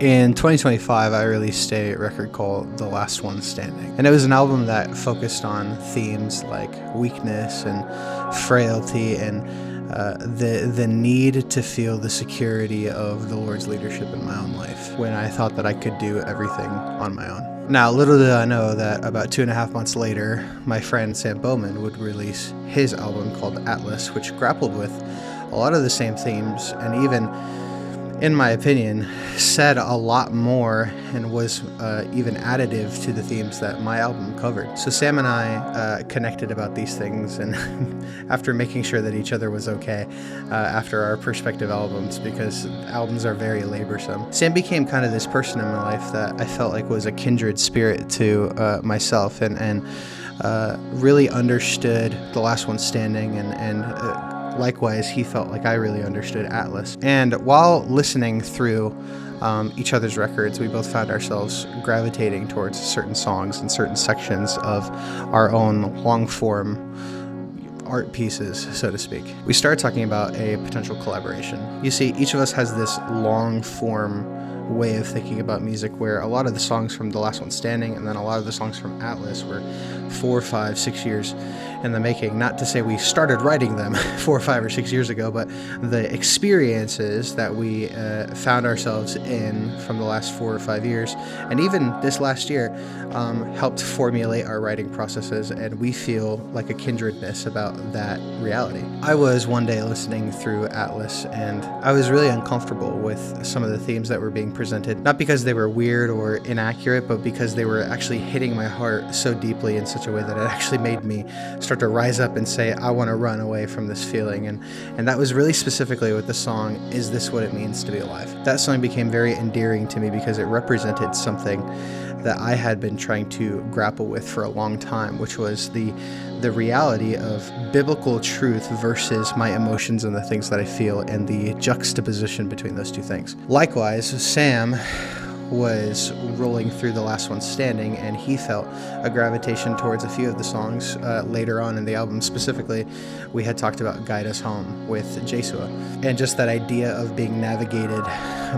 In 2025, I released a record called The Last One Standing. And it was an album that focused on themes like weakness and frailty and the need to feel the security of the Lord's leadership in my own life when I thought that I could do everything on my own. Now, little did I know that about 2.5 months later, my friend Sam Bowman would release his album called Atlas, which grappled with a lot of the same themes and even, in my opinion, said a lot more and was even additive to the themes that my album covered. So Sam and I connected about these things, and after making sure that each other was okay after our respective albums, because albums are very laborsome, Sam became kind of this person in my life that I felt like was a kindred spirit to myself and really understood The Last One Standing and likewise, he felt like I really understood Atlas. And while listening through each other's records, we both found ourselves gravitating towards certain songs and certain sections of our own long-form art pieces, so to speak. We started talking about a potential collaboration. You see, each of us has this long-form way of thinking about music where a lot of the songs from The Last One Standing and then a lot of the songs from Atlas were 4, 5, 6 years in the making. Not to say we started writing them 4, 5, or 6 years ago, but the experiences that we found ourselves in from the last 4 or 5 years, and even this last year, helped formulate our writing processes, and we feel like a kindredness about that reality. I was one day listening through Atlas, and I was really uncomfortable with some of the themes that were being presented, not because they were weird or inaccurate, but because they were actually hitting my heart so deeply in such a way that it actually made me start to rise up and say, I want to run away from this feeling. And that was really specifically with the song, Is This What It Means to Be Alive? That song became very endearing to me because it represented something that I had been trying to grapple with for a long time, which was the reality of biblical truth versus my emotions and the things that I feel, and the juxtaposition between those two things. Likewise, Sam was rolling through The Last One Standing, and he felt a gravitation towards a few of the songs later on in the album. Specifically, we had talked about Guide Us Home with Jesua, and just that idea of being navigated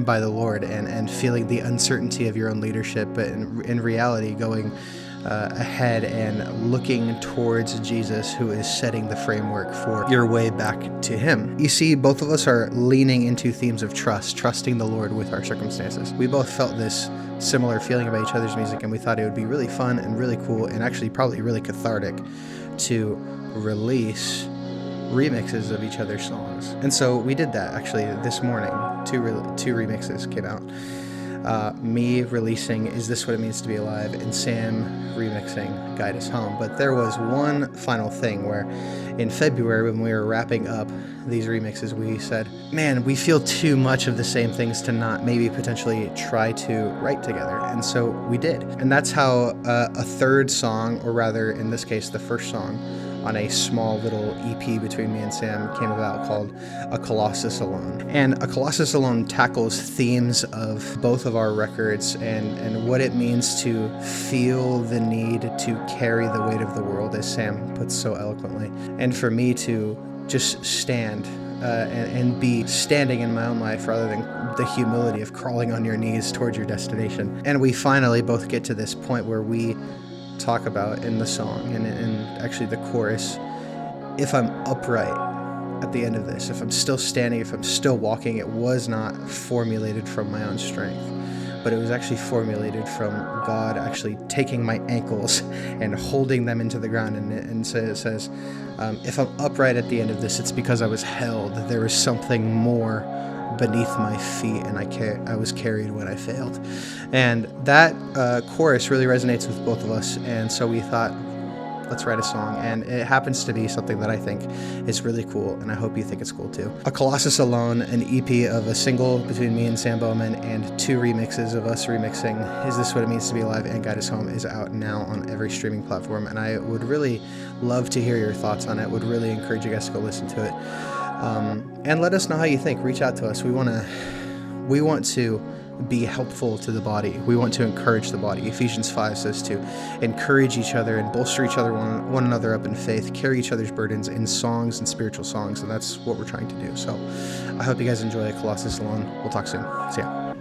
by the Lord and feeling the uncertainty of your own leadership, but in reality going ahead and looking towards Jesus, who is setting the framework for your way back to Him. You see, both of us are leaning into themes of trusting the Lord with our circumstances. We both felt this similar feeling about each other's music, and we thought it would be really fun and really cool and actually probably really cathartic to release remixes of each other's songs. And so we did that actually this morning. Two remixes came out. Me releasing Is This What It Means to Be Alive, and Sam remixing Guide Us Home. But there was one final thing where in February, when we were wrapping up these remixes, we said, man, we feel too much of the same things to not maybe potentially try to write together. And so we did. And that's how a third song, or rather in this case the first song on a small little EP between me and Sam, came about, called A Colossus Alone. And A Colossus Alone tackles themes of both of our records and what it means to feel the need to carry the weight of the world, as Sam puts so eloquently, and for me to just stand and be standing in my own life rather than the humility of crawling on your knees towards your destination. And we finally both get to this point where we talk about in the song and actually the chorus, if I'm upright at the end of this, if I'm still standing, if I'm still walking, it was not formulated from my own strength, but it was actually formulated from God actually taking my ankles and holding them into the ground. And so it says, if I'm upright at the end of this, it's because I was held. There was something more beneath my feet, and I was carried when I failed. And that chorus really resonates with both of us, and so we thought, let's write a song. And it happens to be something that I think is really cool, and I hope you think it's cool too. A Colossus Alone, an EP of a single between me and Sam Bowman, and 2 remixes of us remixing Is This What It Means to Be Alive and Guide Us Home, is out now on every streaming platform, and I would really love to hear your thoughts on it. Would really encourage you guys to go listen to it. And let us know how you think. Reach out to us. We want to be helpful to the body. We want to encourage the body. Ephesians 5 says to encourage each other and bolster each other, one another up in faith, carry each other's burdens in songs and spiritual songs, and that's what we're trying to do. So I hope you guys enjoy Colossus Alone. We'll talk soon. See ya.